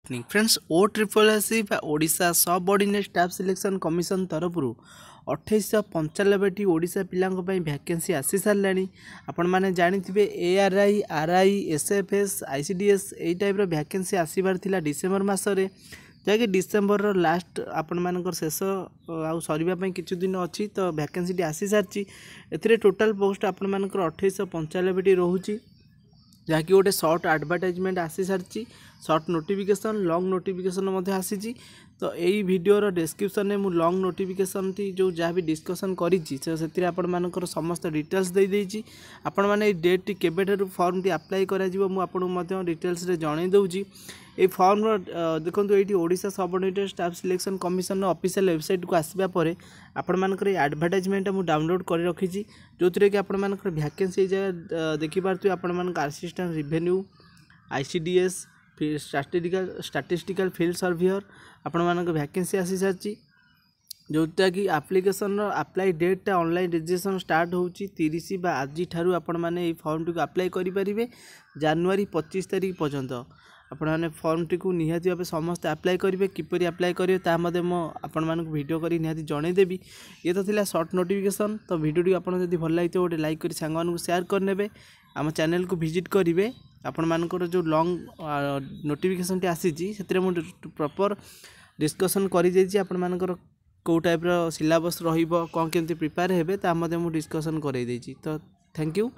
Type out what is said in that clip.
Friends ओ triple SC Odisha सब ordinate staff selection commission तरफ 2895 ओडिशा पिलांक पई वैकेंसी आसी सारलानी। आपण माने जानिथिबे एआरआई आरआई एसएफएस आईसीडीएस एई टाइप रो वैकेंसी आसीबार थिला डिसेंबर मासरे, जहाँकि डिसेंबर रो लास्ट आपण मानकर शेष आउ सरीबा पई किछु दिन अछि। तो वैकेंसी टी आसी सारची। एथिरे टोटल पोस्ट आपण मानकर 2895 टी रहूची, जहाँकि गोटे सर्ट आडभर्टाइजमेंट आसी सारी, सर्ट नोटिफिकेशन लॉन्ग नोटिफिकेशन आसी। तो यही वीडियोर डिस्क्रिप्शन में मुझे लॉन्ग नोटिफिकेशन टी जो जहाँ भी डिस्कसन करी से आपण मानकर समस्त डिटेल्स दे देइछि। आपण माने डेट टी केबेठारु फॉर्म टी अप्लाई करा जिवो मु आपन मध्य डिटेल्स रे जणाई दउछि। ये फॉर्म देखो ये Odisha subordinated staff selection commission official website को आसवा पर आपण मानकर एडवर्टाइजमेंट मुझे डाउनलोड कर रखी, जो थी कि आपण मानकर वैकेंसी देखिपे आपण मानक assistant revenue ICDS statistical field surveyor आपण मानक वैकेंसी आसी सारी, जोटा कि application apply data online registration start होची 30 बा आज ठारू आपण माने फॉर्म टी अप्लाई करि परिबे जनवरी 25 तारिख पर्यंत। आपण माने फॉर्म टी को निहाती भाव समस्त अप्लाई करेंगे, किपरि अप्लाई करेंगे ता मध्य मो आपण मानक वीडियो करी निहाती जणाई देबी। ये तो थिला शॉर्ट नोटिफिकेशन। तो वीडियो टी आपण जदि भल लागितो गोटे लाइक करी सांग मानक शेयर करनेबे, आम चैनल को विजिट करेंगे। आपण मानकर जो लॉन्ग नोटिफिकेशन टी आसीची सेतरे मो प्रॉपर डिस्कशन करि देछि। आपण मानकर को टाइप रो सिलेबस रहिबो कोन केमती प्रिपेयर हेबे ता मध्य मो डिस्कशन करै देछि। तो थैंक यू।